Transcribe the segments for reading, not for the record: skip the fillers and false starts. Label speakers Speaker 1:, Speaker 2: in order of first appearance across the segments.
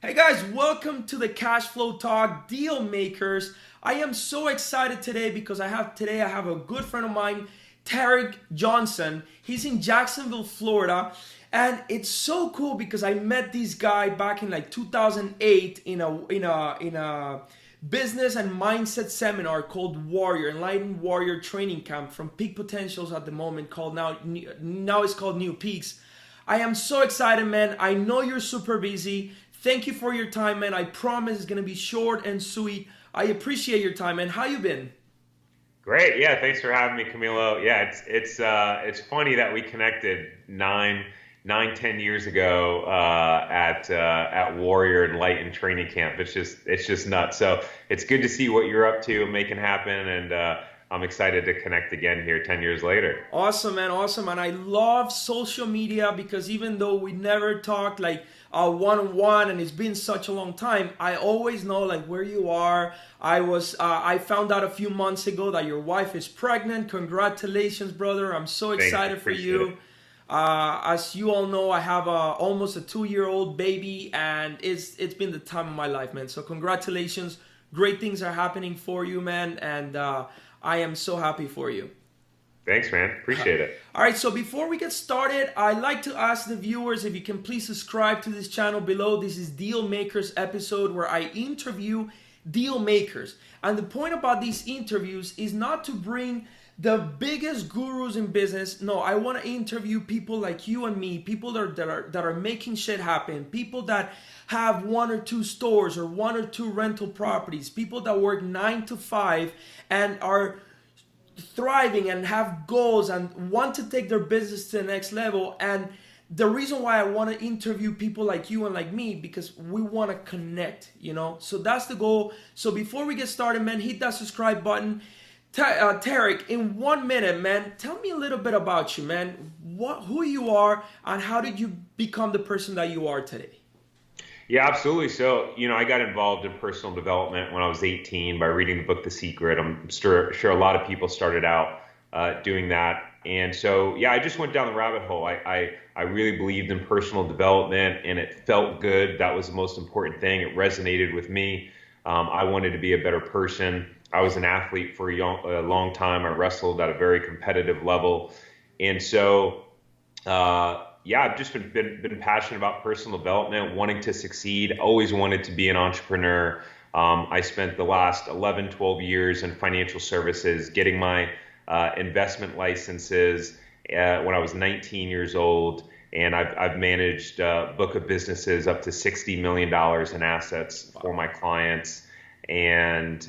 Speaker 1: Hey guys, welcome to the Cash Flow Talk Deal Makers. I am so excited today because I have a good friend of mine, Tariq Johnson. He's in Jacksonville, Florida, and it's so cool because I met this guy back in like 2008 in a business and mindset seminar called Warrior, Enlightened Warrior Training Camp from Peak Potentials at the moment called now it's called New Peaks. I am so excited, man. I know you're super busy. Thank you for your time, man. I promise it's gonna be short and sweet. I appreciate your time, man. How you been?
Speaker 2: Great. Yeah, thanks for having me, Camilo. Yeah, it's funny that we connected 10 years ago at Warrior and Light and Training Camp. It's just nuts. So it's good to see what you're up to and making happen, and I'm excited to connect again here 10 years later.
Speaker 1: Awesome, man. Awesome. And I love social media because even though we never talked like one-on-one and it's been such a long time, I always know like where you are. I found out a few months ago that your wife is pregnant. Congratulations, brother. I'm so
Speaker 2: Thank you.
Speaker 1: excited for
Speaker 2: Appreciate
Speaker 1: you.
Speaker 2: it.
Speaker 1: As you all know, I have almost a 2-year-old baby, and it's been the time of my life, man. So congratulations. Great things are happening for you, man, and I am so happy for you.
Speaker 2: Thanks, man. Appreciate it.
Speaker 1: All right, so before we get started, I'd like to ask the viewers if you can please subscribe to this channel below. This is Deal Makers episode where I interview deal makers. And the point about these interviews is not to bring the biggest gurus in business. No, I want to interview people like you and me, people that are making shit happen, people that have one or two stores or one or two rental properties, people that work 9 to 5 and are thriving and have goals and want to take their business to the next level. And the reason why I want to interview people like you and like me, because we want to connect. So that's the goal. So before we get started, man, hit that subscribe button. Tariq, in 1 minute, man, tell me a little bit about you, man. Who you are and how did you become the person that you are today?
Speaker 2: Yeah, absolutely. So, I got involved in personal development when I was 18 by reading the book The Secret. I'm sure a lot of people started out doing that. And so, yeah, I just went down the rabbit hole. I really believed in personal development, and it felt good. That was the most important thing. It resonated with me. I wanted to be a better person. I was an athlete for a long time. I wrestled at a very competitive level. And so, yeah, I've just been passionate about personal development, wanting to succeed, always wanted to be an entrepreneur. I spent the last 11, 12 years in financial services, getting my investment licenses when I was 19 years old. And I've managed a book of businesses up to $60 million in assets for my clients, and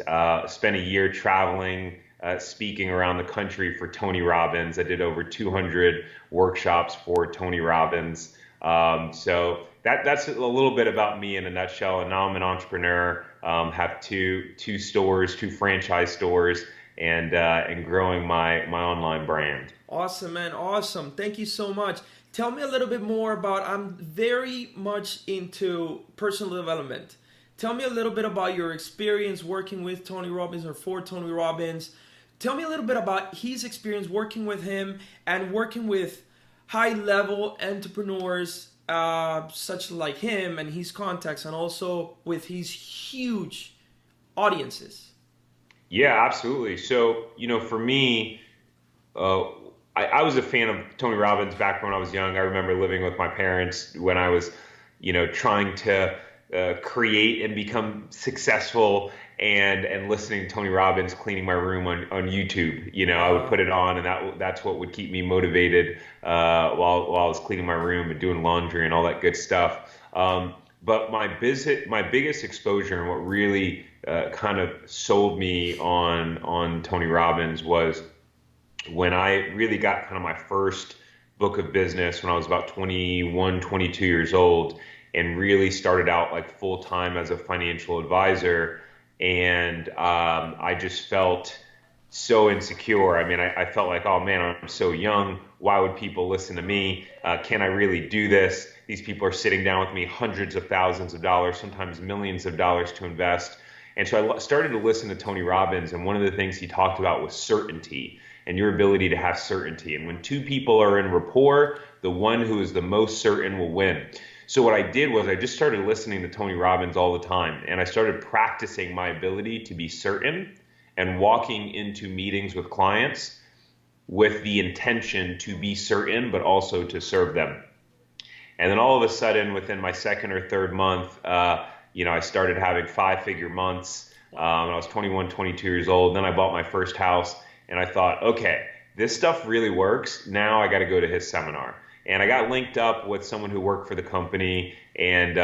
Speaker 2: spent a year traveling, speaking around the country for Tony Robbins. I did over 200 workshops for Tony Robbins. So that's a little bit about me in a nutshell. And now I'm an entrepreneur, have two stores, two franchise stores, and growing my online brand.
Speaker 1: Awesome, man. Awesome. Thank you so much. Tell me a little bit more about, I'm very much into personal development. Tell me a little bit about your experience working with Tony Robbins or for Tony Robbins. Tell me a little bit about his experience working with him and working with high-level entrepreneurs such like him and his contacts, and also with his huge audiences.
Speaker 2: Yeah, absolutely. So, for me, I was a fan of Tony Robbins back when I was young. I remember living with my parents when I was, trying to create and become successhal, and listening to Tony Robbins cleaning my room on YouTube. I would put it on, and that's what would keep me motivated while I was cleaning my room and doing laundry and all that good stuff. But my biggest exposure and what really kind of sold me on Tony Robbins was when I really got kind of my first book of business when I was about 21, 22 years old, and really started out like full time as a financial advisor. And I just felt so insecure. I mean, I felt like, oh man, I'm so young. Why would people listen to me? Can I really do this? These people are sitting down with me, hundreds of thousands of dollars, sometimes millions of dollars to invest. And so I started to listen to Tony Robbins, and one of the things he talked about was certainty and your ability to have certainty. And when two people are in rapport, the one who is the most certain will win. So what I did was I just started listening to Tony Robbins all the time, and I started practicing my ability to be certain and walking into meetings with clients with the intention to be certain, but also to serve them. And then all of a sudden, within my second or third month, I started having 5-figure months. I was 21, 22 years old. Then I bought my first house, and I thought, okay, this stuff really works. Now I got to go to his seminar. And I got linked up with someone who worked for the company, and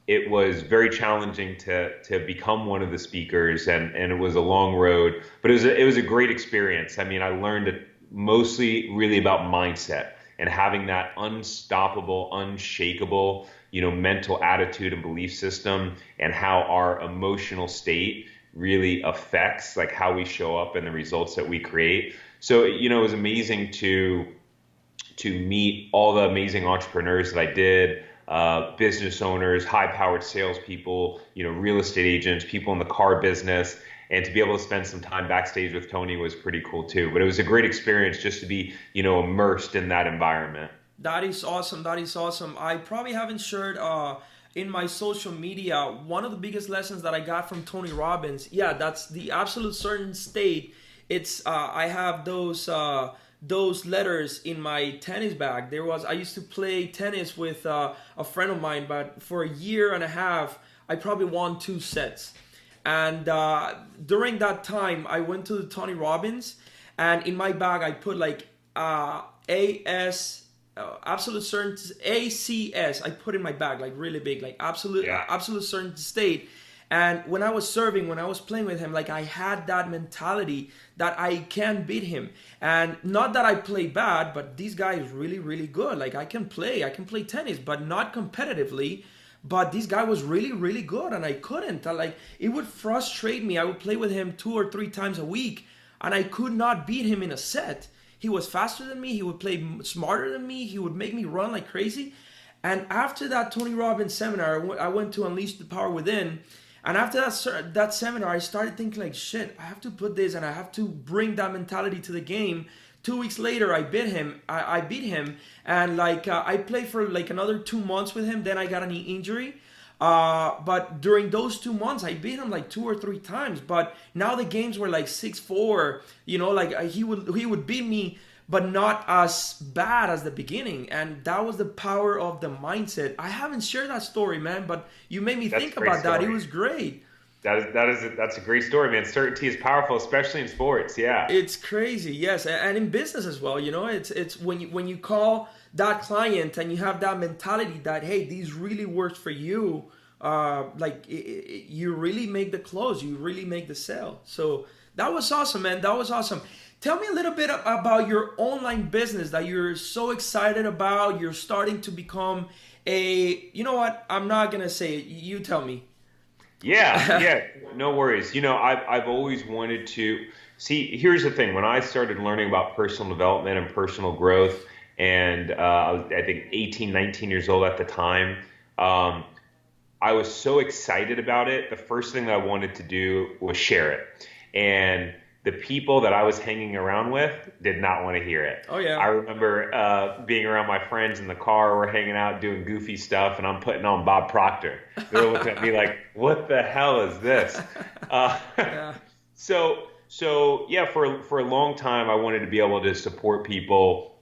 Speaker 2: it was very challenging to become one of the speakers, and it was a long road, but it was a great experience. I mean, I learned mostly really about mindset and having that unstoppable, unshakable, mental attitude and belief system, and how our emotional state really affects like how we show up and the results that we create. So, it was amazing to meet all the amazing entrepreneurs that I did, business owners, high-powered salespeople, real estate agents, people in the car business, and to be able to spend some time backstage with Tony was pretty cool too. But it was a great experience just to be, immersed in that environment.
Speaker 1: That is awesome. That is awesome. I probably haven't shared in my social media one of the biggest lessons that I got from Tony Robbins. Yeah, that's the absolute certain state. It's I have those letters in my tennis bag. I used to play tennis with a friend of mine, but for a year and a half, I probably won 2 sets. And during that time, I went to the Tony Robbins, and in my bag, I put like absolute certain ACS. I put in my bag like really big, like absolute certain state. And when I was serving, when I was playing with him, like I had that mentality that I can beat him. And not that I play bad, but this guy is really, really good. Like I can play tennis, but not competitively. But this guy was really, really good, and I couldn't. It would frustrate me. I would play with him 2 or 3 times a week, and I could not beat him in a set. He was faster than me. He would play smarter than me. He would make me run like crazy. And after that Tony Robbins seminar, I went to Unleash the Power Within. And after that seminar, I started thinking like, shit, I have to put this, and I have to bring that mentality to the game. 2 weeks later, I beat him. I beat him, and I played for like another 2 months with him. Then I got a knee injury. But during those 2 months, I beat him like 2 or 3 times. But now the games were like 6-4. He would beat me, but not as bad as the beginning. And that was the power of the mindset. I haven't shared that story, man, but you made me think about that. It was great.
Speaker 2: That's a great story, man. Certainty is powerful, especially in sports. Yeah,
Speaker 1: it's crazy. Yes, and in business as well. It's when you call that client and you have that mentality that, hey, these really works for you. You really make the close. You really make the sale. So that was awesome, man. That was awesome. Tell me a little bit about your online business that you're so excited about. You're starting to become you know what? I'm not gonna say it. You tell me.
Speaker 2: Yeah, no worries. I've always wanted to see. Here's the thing: when I started learning about personal development and personal growth, and I was, I think, 18, 19 years old at the time, I was so excited about it. The first thing that I wanted to do was share it, and the people that I was hanging around with did not want to hear it.
Speaker 1: Oh yeah.
Speaker 2: I remember being around my friends in the car. We're hanging out doing goofy stuff, and I'm putting on Bob Proctor. They're looking at me like, "What the hell is this?"
Speaker 1: Yeah.
Speaker 2: So yeah, for a long time, I wanted to be able to support people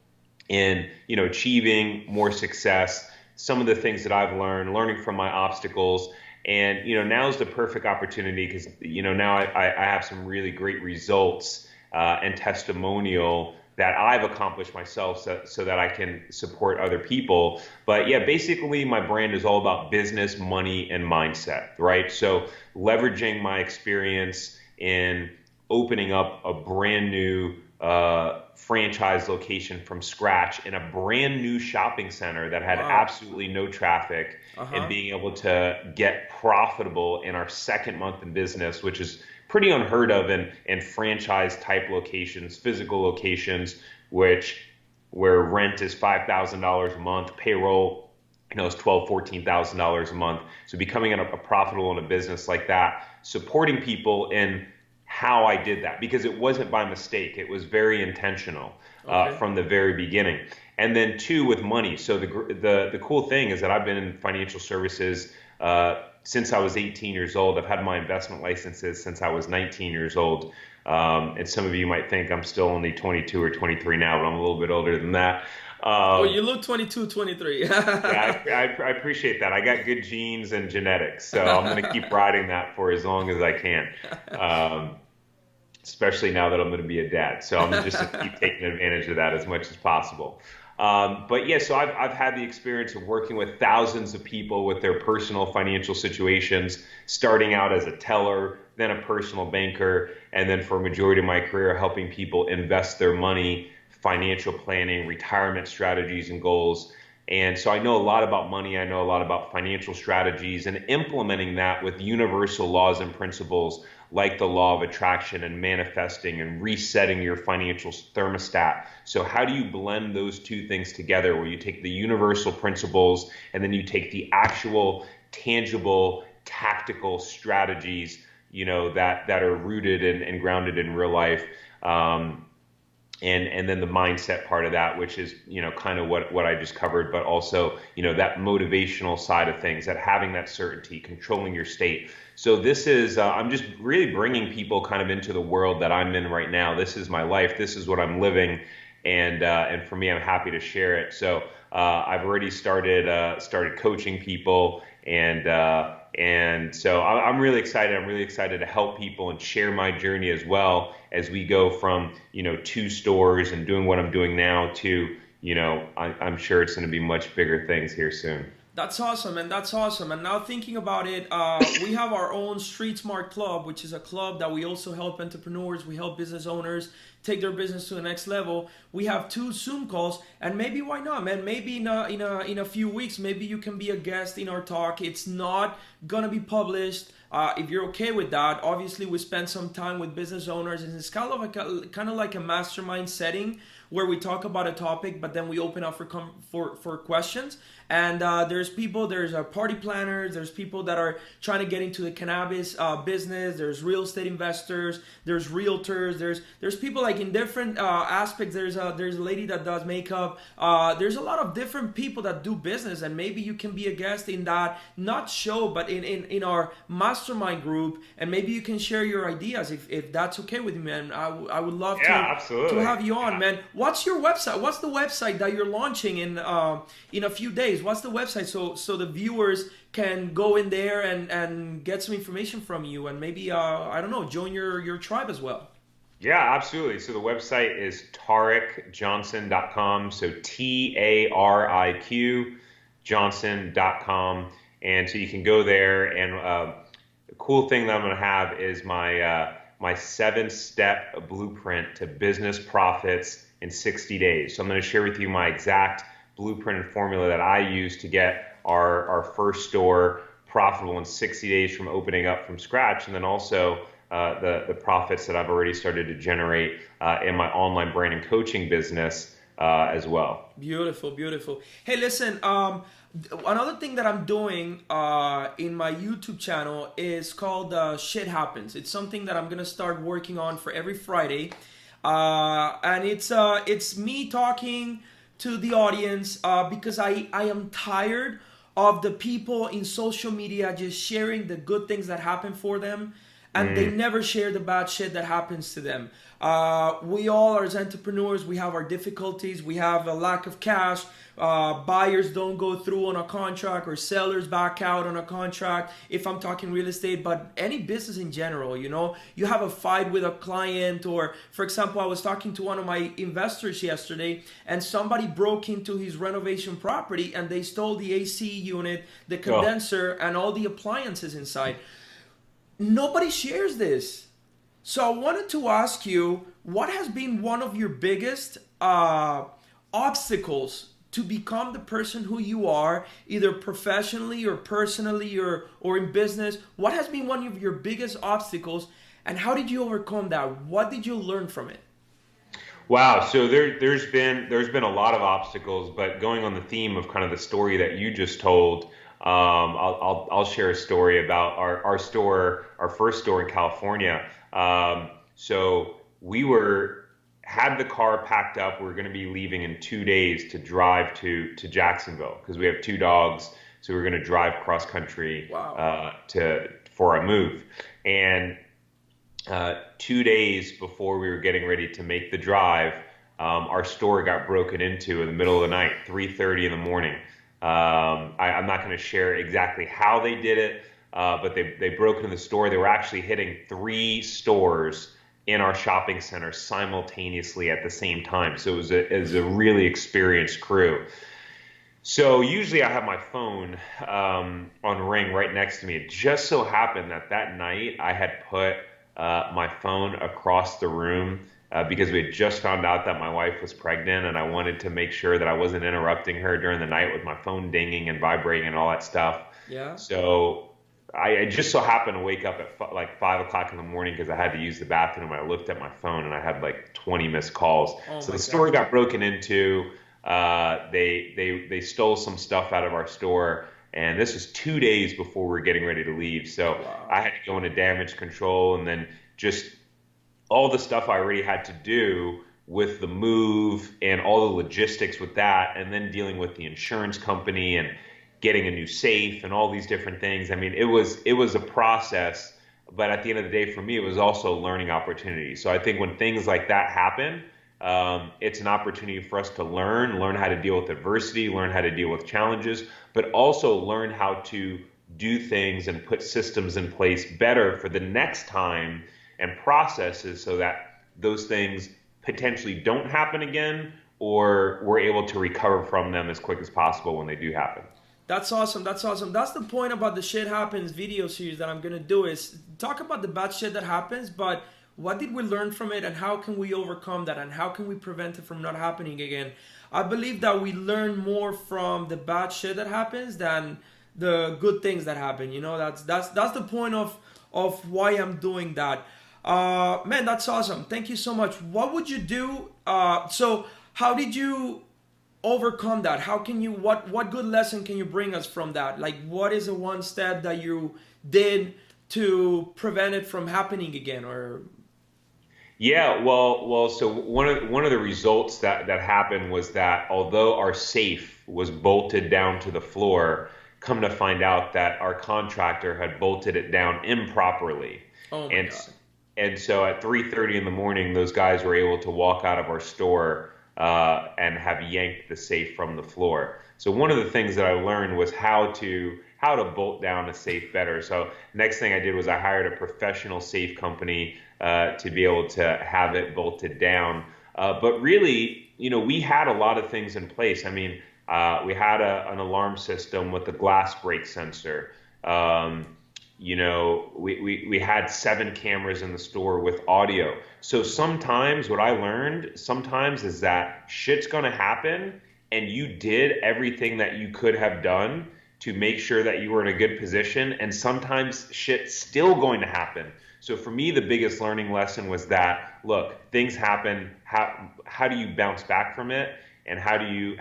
Speaker 2: in achieving more success. Some of the things that I've learning from my obstacles. And, now's the perfect opportunity because, now I have some really great results and testimonial that I've accomplished myself so that I can support other people. But yeah, basically my brand is all about business, money, and mindset, right? So leveraging my experience in opening up a brand new franchise location from scratch in a brand new shopping center that had absolutely no traffic, and being able to get profitable in our second month in business, which is pretty unheard of in franchise type locations, physical locations, where rent is $5,000 a month, payroll is $12,000, $14,000 a month. So becoming a profitable in a business like that, supporting people in how I did that, because it wasn't by mistake. It was very intentional
Speaker 1: Okay.
Speaker 2: from the very beginning. And then two, with money. So the cool thing is that I've been in financial services since I was 18 years old. I've had my investment licenses since I was 19 years old. And some of you might think I'm still only 22 or 23 now, but I'm a little bit older than that.
Speaker 1: Oh,
Speaker 2: Um,
Speaker 1: you look 22, 23.
Speaker 2: yeah, I appreciate that. I got good genes and genetics, so I'm going to keep riding that for as long as I can. Um, Especially now that I'm going to be a dad. So I'm just to keep taking advantage of that as much as possible. But yeah, so I've had the experience of working with thousands of people with their personal financial situations, starting out as a teller, then a personal banker, and then for a majority of my career, helping people invest their money, financial planning, retirement strategies and goals. And so I know a lot about money. I know a lot about financial strategies and implementing that with universal laws and principles like the law of attraction and manifesting and resetting your financial thermostat. So how do you blend those two things together, where you take the universal principles and then you take the actual tangible tactical strategies, that are rooted and grounded in real life. And then the mindset part of that, which is, kind of what I just covered, but also, that motivational side of things, that having that certainty, controlling your state. So this is, I'm just really bringing people kind of into the world that I'm in right now. This is my life. This is what I'm living. And for me, I'm happy to share it. So I've already started coaching people, and so I'm really excited. I'm really excited to help people and share my journey as well as we go from, 2 stores and doing what I'm doing now to, I'm sure it's going to be much bigger things here soon.
Speaker 1: That's awesome, and that's awesome. And now thinking about it, we have our own Street Smart Club, which is a club that we also help entrepreneurs, we help business owners take their business to the next level. We have 2 Zoom calls, and maybe why not, man? Maybe in a few weeks, maybe you can be a guest in our talk. It's not gonna be published. If you're okay with that, obviously we spend some time with business owners, and it's kind of like a mastermind setting where we talk about a topic, but then we open up for questions. And there's party planners, there's people that are trying to get into the cannabis business, there's real estate investors, there's realtors, there's people like in different aspects. There's a lady that does makeup. There's a lot of different people that do business, and maybe you can be a guest in that, not show, but in our mastermind group, and maybe you can share your ideas if that's okay with you, man. I would love to have you on, man. What's your website? What's the website that you're launching in a few days? What's the website so the viewers can go in there and get some information from you, and maybe I don't know, join your tribe as well?
Speaker 2: Yeah, absolutely. So the website is tariqjohnson.com. So TARIQ Johnson.com. And so you can go there, and the cool thing that I'm going to have is my 7-step blueprint to business profits in 60 days. So I'm going to share with you my exact blueprint and formula that I use to get our first store profitable in 60 days from opening up from scratch, and then also the profits that I've already started to generate in my online brand and coaching business as well.
Speaker 1: Beautiful, beautiful. Hey, listen, another thing that I'm doing in my YouTube channel is called Shit Happens. It's something that I'm gonna start working on for every Friday, and it's me talking to the audience because I am tired of the people in social media just sharing the good things that happen for them, and they never share the bad shit that happens to them. We all are, as entrepreneurs, we have our difficulties. We have a lack of cash. Buyers don't go through on a contract, or sellers back out on a contract, if I'm talking real estate, but any business in general. You have a fight with a client, or for example, I was talking to one of my investors yesterday, and somebody broke into his renovation property and they stole the AC unit, the condenser, and all the appliances inside. Nobody shares this. So I wanted to ask you, what has been one of your biggest obstacles to become the person who you are, either professionally or personally or in business? What has been one of your biggest obstacles, and how did you overcome that? What did you learn from it?
Speaker 2: Wow. So there's been a lot of obstacles, but going on the theme of kind of the story that you just told, I'll share a story about our store, our first store in California. So we had the car packed up. We're going to be leaving in 2 days to drive to Jacksonville because we have two dogs. So we're going to drive cross country
Speaker 1: Wow.
Speaker 2: for our move. And 2 days before we were getting ready to make the drive, our store got broken into in the middle of the night, 3:30 in the morning. I'm not going to share exactly how they did it, but they broke into the store. They were actually hitting 3 stores in our shopping center simultaneously at the same time. So it was a really experienced crew. So usually I have my phone on ring right next to me. It just so happened that night I had put my phone across the room because we had just found out that my wife was pregnant, and I wanted to make sure that I wasn't interrupting her during the night with my phone dinging and vibrating and all that stuff.
Speaker 1: Yeah.
Speaker 2: So I just so happened to wake up at like 5 o'clock in the morning because I had to use the bathroom. I looked at my phone and I had like 20 missed calls.
Speaker 1: Oh
Speaker 2: So
Speaker 1: my
Speaker 2: the store
Speaker 1: God.
Speaker 2: got broken into. They stole some stuff out of our store, and this was 2 days before we were getting ready to leave. So I
Speaker 1: Wow.
Speaker 2: had to go into damage control, and then just all the stuff I already had to do with the move and all the logistics with that, and then dealing with the insurance company and getting a new safe and all these different things. I mean, it was a process, but at the end of the day, for me, it was also a learning opportunity. So I think when things like that happen, it's an opportunity for us to learn how to deal with adversity, learn how to deal with challenges, but also learn how to do things and put systems in place better for the next time and processes so that those things potentially don't happen again, or we're able to recover from them as quick as possible when they do happen.
Speaker 1: That's awesome. That's awesome. That's the point about the Shit Happens video series that I'm gonna do is talk about the bad shit that happens, but what did we learn from it and how can we overcome that and how can we prevent it from not happening again? I believe that we learn more from the bad shit that happens than the good things that happen. You know, that's the point of why I'm doing that. Man, that's awesome. Thank you so much. What would you do? So how did you overcome that? How can you what good lesson can you bring us from that? Like what is a one step that you did to prevent it from happening again? Or
Speaker 2: Yeah, well. So one of the results that happened was that although our safe was bolted down to the floor, come to find out that our contractor had bolted it down improperly,
Speaker 1: oh my
Speaker 2: and
Speaker 1: god.
Speaker 2: and so at 3:30 in the morning, those guys were able to walk out of our store and have yanked the safe from the floor. So one of the things that I learned was how to bolt down a safe better. So next thing I did was I hired a professional safe company to be able to have it bolted down. But really, we had a lot of things in place. I mean, we had an alarm system with a glass break sensor. We had 7 cameras in the store with audio. So sometimes what I learned sometimes is that shit's gonna happen and you did everything that you could have done to make sure that you were in a good position, and sometimes shit's still going to happen. So for me, the biggest learning lesson was that, look, things happen. How do you bounce back from it, and how do you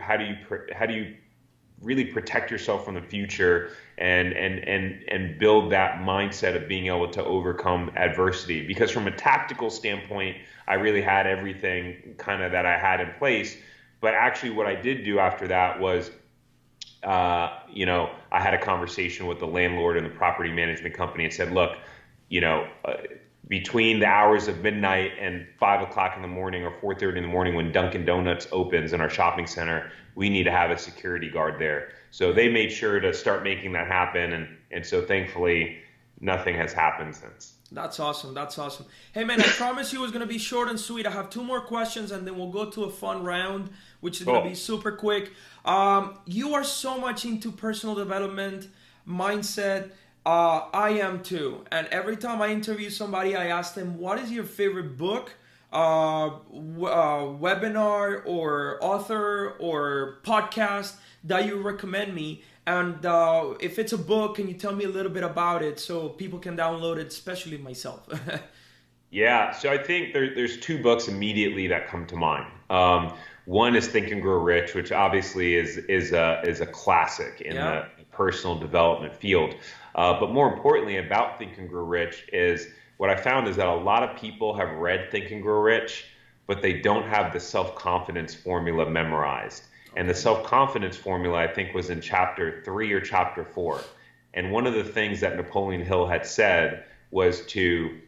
Speaker 2: really protect yourself from the future and build that mindset of being able to overcome adversity? Because from a tactical standpoint, I really had everything kind of that I had in place. But actually what I did do after that was, I had a conversation with the landlord and the property management company and said, look, between the hours of midnight and 5 o'clock in the morning or 4:30 in the morning when Dunkin' Donuts opens in our shopping center, we need to have a security guard there. So they made sure to start making that happen. And so thankfully, nothing has happened since.
Speaker 1: That's awesome. That's awesome. Hey man, I promise you it was gonna be short and sweet. I have 2 more questions and then we'll go to a fun round, which is gonna be
Speaker 2: Cool.
Speaker 1: super quick. You are so much into personal development, mindset. I am too. And every time I interview somebody, I ask them, "What is your favorite book, webinar, or author, or podcast that you recommend me?" And if it's a book, can you tell me a little bit about it so people can download it, especially myself?
Speaker 2: Yeah, so I think there's 2 books immediately that come to mind. One is Think and Grow Rich, which obviously is a classic in
Speaker 1: Yeah.
Speaker 2: the personal development field. But more importantly about Think and Grow Rich is what I found is that a lot of people have read Think and Grow Rich, but they don't have the self-confidence formula memorized. And the self-confidence formula, I think, was in chapter 3 or chapter 4. And one of the things that Napoleon Hill had said was to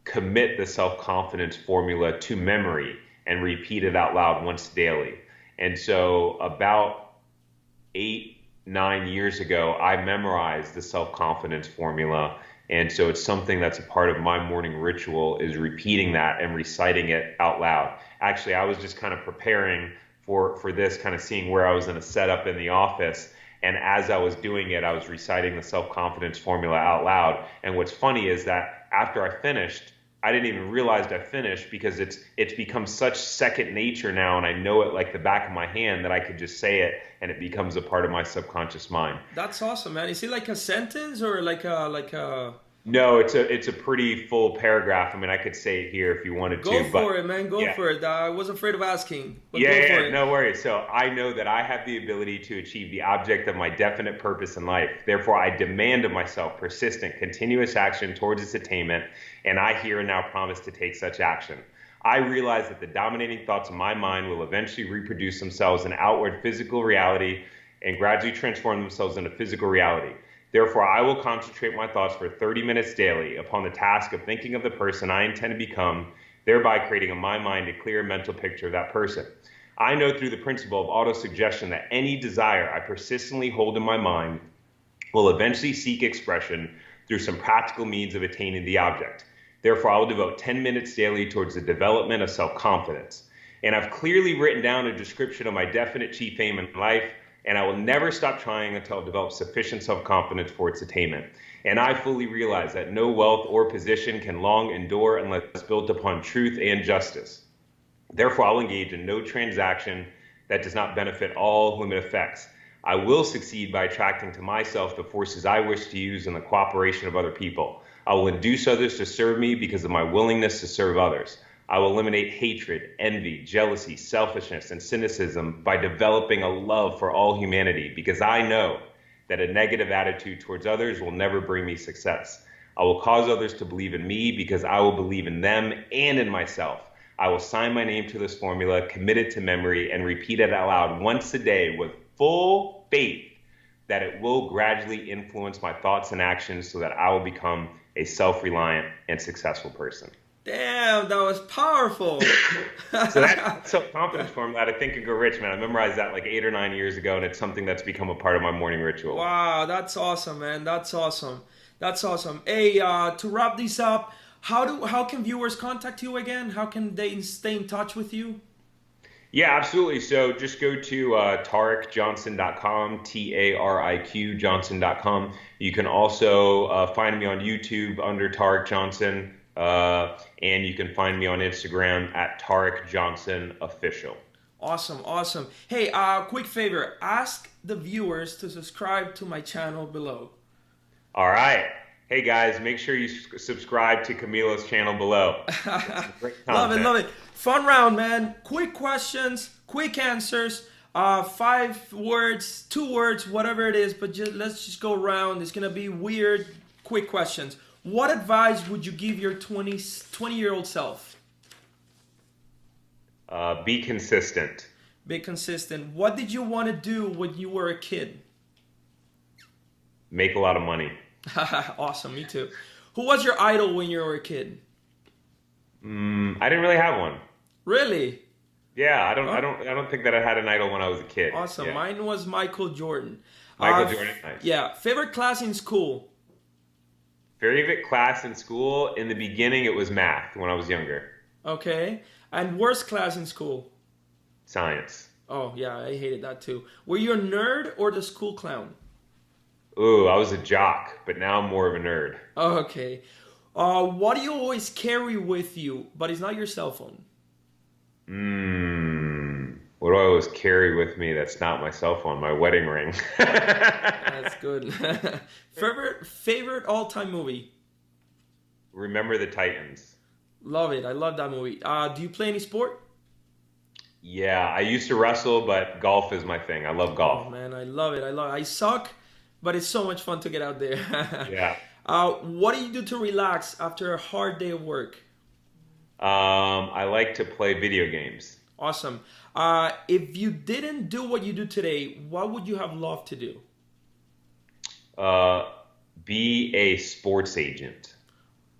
Speaker 2: commit the self-confidence formula to memory and repeat it out loud once daily. And so about 8-9 years ago, I memorized the self-confidence formula. And so it's something that's a part of my morning ritual, is repeating that and reciting it out loud. Actually, I was just kind of preparing for this, kind of seeing where I was going to set up in the office. And as I was doing it, I was reciting the self-confidence formula out loud. And what's funny is that after I finished, I didn't even realize I finished, because it's become such second nature now, and I know it like the back of my hand, that I could just say it and it becomes a part of my subconscious mind.
Speaker 1: That's awesome, man. Is it like a sentence or like a?
Speaker 2: No, it's a pretty full paragraph. I mean, I could say it here if you wanted to.
Speaker 1: Go for it, man. Go for it. I was afraid of asking. But
Speaker 2: go
Speaker 1: for it.
Speaker 2: No worries. So I know that I have the ability to achieve the object of my definite purpose in life. Therefore, I demand of myself persistent, continuous action towards its attainment, and I here and now promise to take such action. I realize that the dominating thoughts of my mind will eventually reproduce themselves in outward physical reality and gradually transform themselves into physical reality. Therefore, I will concentrate my thoughts for 30 minutes daily upon the task of thinking of the person I intend to become, thereby creating in my mind a clear mental picture of that person. I know through the principle of autosuggestion that any desire I persistently hold in my mind will eventually seek expression through some practical means of attaining the object. Therefore, I will devote 10 minutes daily towards the development of self-confidence. And I've clearly written down a description of my definite chief aim in life, and I will never stop trying until I develop sufficient self-confidence for its attainment. And I fully realize that no wealth or position can long endure unless built upon truth and justice. Therefore, I'll engage in no transaction that does not benefit all whom it affects. I will succeed by attracting to myself the forces I wish to use in the cooperation of other people. I will induce others to serve me because of my willingness to serve others. I will eliminate hatred, envy, jealousy, selfishness, and cynicism by developing a love for all humanity, because I know that a negative attitude towards others will never bring me success. I will cause others to believe in me because I will believe in them and in myself. I will sign my name to this formula, commit it to memory, and repeat it out loud once a day with full faith that it will gradually influence my thoughts and actions so that I will become a self-reliant and successful person.
Speaker 1: Damn, that was powerful.
Speaker 2: So that self-confidence formula out of Think and Grow Rich, man. I memorized that like 8 or 9 years ago, and it's something that's become a part of my morning ritual.
Speaker 1: Wow, that's awesome, man. That's awesome. That's awesome. Hey, to wrap this up, how can viewers contact you again? How can they stay in touch with you?
Speaker 2: Yeah, absolutely. So just go to tariqjohnson.com, Tariq Johnson.com. You can also find me on YouTube under Tariq Johnson. And you can find me on Instagram at Tariq Johnson Official.
Speaker 1: Awesome, awesome. Hey, quick favor, ask the viewers to subscribe to my channel below.
Speaker 2: All right. Hey guys, make sure you subscribe to Camilo's channel below.
Speaker 1: Love it, love it. Fun round, man. Quick questions, quick answers. 5 words, 2 words, whatever it is, but let's just go around. It's gonna be weird, quick questions. What advice would you give your 20-year-old self?
Speaker 2: Be consistent.
Speaker 1: Be consistent. What did you want to do when you were a kid?
Speaker 2: Make a lot of money.
Speaker 1: Awesome, me too. Who was your idol when you were a kid?
Speaker 2: I didn't really have one.
Speaker 1: Really?
Speaker 2: Yeah, I don't think that I had an idol when I was a kid.
Speaker 1: Awesome.
Speaker 2: Yeah.
Speaker 1: Mine was Michael Jordan.
Speaker 2: Michael Jordan, nice.
Speaker 1: Yeah. Favorite class in school?
Speaker 2: Favorite class in school, in the beginning, it was math when I was younger.
Speaker 1: Okay. And worst class in school?
Speaker 2: Science.
Speaker 1: Oh, yeah, I hated that too. Were you a nerd or the school clown?
Speaker 2: Ooh, I was a jock, but now I'm more of a nerd.
Speaker 1: Oh, okay. What do you always carry with you, but it's not your cell phone?
Speaker 2: What do I always carry with me that's not my cell phone? My wedding ring.
Speaker 1: That's good. Favorite all-time movie?
Speaker 2: Remember the Titans.
Speaker 1: Love it. I love that movie. Do you play any sport?
Speaker 2: Yeah, I used to wrestle, but golf is my thing. I love golf.
Speaker 1: Oh, man, I love it. I suck, but it's so much fun to get out there.
Speaker 2: Yeah.
Speaker 1: What do you do to relax after a hard day of work?
Speaker 2: I like to play video games.
Speaker 1: Awesome. If you didn't do what you do today, what would you have loved to do?
Speaker 2: Be a sports agent.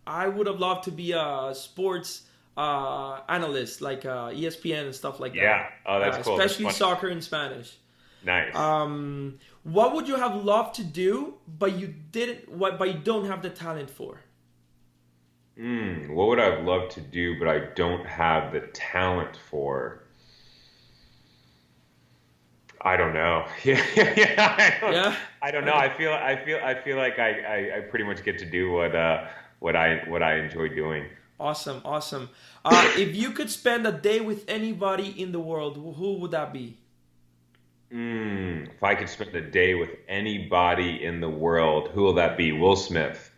Speaker 1: I would have loved to be a sports analyst, like ESPN and stuff like that.
Speaker 2: Yeah. Oh, that's cool.
Speaker 1: Especially
Speaker 2: That's
Speaker 1: soccer in Spanish.
Speaker 2: nice.
Speaker 1: What would you have loved to do, but you don't have the talent for?
Speaker 2: What would I have loved to do, but I don't have the talent for? I don't know.
Speaker 1: Yeah.
Speaker 2: I don't know.
Speaker 1: Okay.
Speaker 2: I feel like I pretty much get to do what I enjoy doing.
Speaker 1: Awesome, awesome. If you could spend a day with anybody in the world, who would that be?
Speaker 2: If I could spend a day with anybody in the world, who will that be? Will Smith.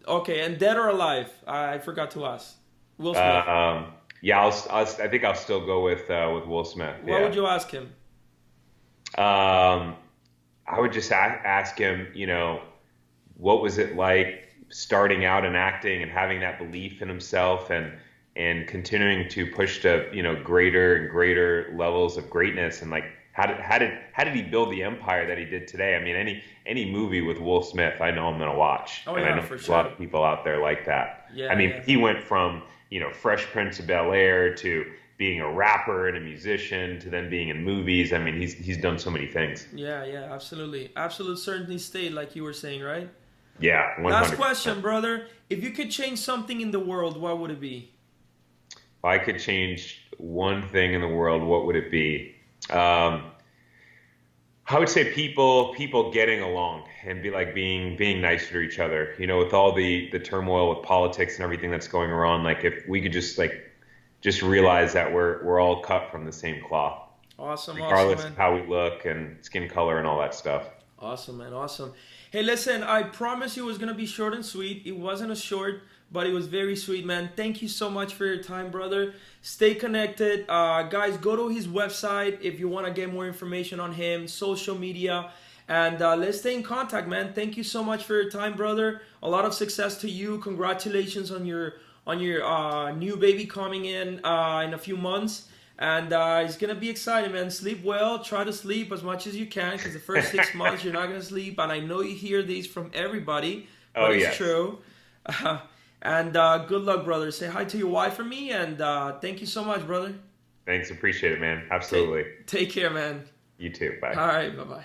Speaker 1: Okay, and dead or alive? I forgot to ask. Will Smith.
Speaker 2: Yeah, I think I'll still go with Will Smith.
Speaker 1: What
Speaker 2: Yeah.
Speaker 1: would you ask him?
Speaker 2: I would just ask him, what was it like starting out in acting and having that belief in himself and continuing to push to, greater and greater levels of greatness, and like how did he build the empire that he did today? I mean, any movie with Will Smith, I know I'm gonna watch.
Speaker 1: Oh
Speaker 2: And
Speaker 1: yeah,
Speaker 2: I know
Speaker 1: for
Speaker 2: there's a lot
Speaker 1: sure.
Speaker 2: of people out there like that.
Speaker 1: Yeah,
Speaker 2: I mean,
Speaker 1: yeah.
Speaker 2: he went from, Fresh Prince of Bel-Air to being a rapper and a musician to then being in movies. I mean, he's done so many things.
Speaker 1: Yeah, yeah, absolutely. Absolute certainty state, like you were saying, right?
Speaker 2: Yeah,
Speaker 1: Last
Speaker 2: 100%.
Speaker 1: question, brother. If you could change something in the world, what would it be?
Speaker 2: If I could change one thing in the world, what would it be? Um, I would say people getting along and being nicer to each other. With all the turmoil with politics and everything that's going on, like if we could just realize that we're all cut from the same cloth,
Speaker 1: Awesome, awesome,
Speaker 2: regardless
Speaker 1: man.
Speaker 2: of how we look and skin color and all that stuff.
Speaker 1: Awesome, man. Awesome. Hey, listen, I promised you it was going to be short and sweet. It wasn't as short, but it was very sweet, man. Thank you so much for your time, brother. Stay connected. Guys, go to his website if you want to get more information on him, social media, and let's stay in contact, man. Thank you so much for your time, brother. A lot of success to you. Congratulations on your new baby coming in a few months. And it's going to be exciting, man. Sleep well. Try to sleep as much as you can, because the first 6 months you're not going to sleep. And I know you hear these from everybody, but
Speaker 2: Oh
Speaker 1: it's
Speaker 2: yes.
Speaker 1: true. And good luck, brother. Say hi to your wife for me. And thank you so much, brother.
Speaker 2: Thanks, appreciate it, man. Absolutely.
Speaker 1: Take care, man.
Speaker 2: You too. Bye.
Speaker 1: All right. Bye-bye.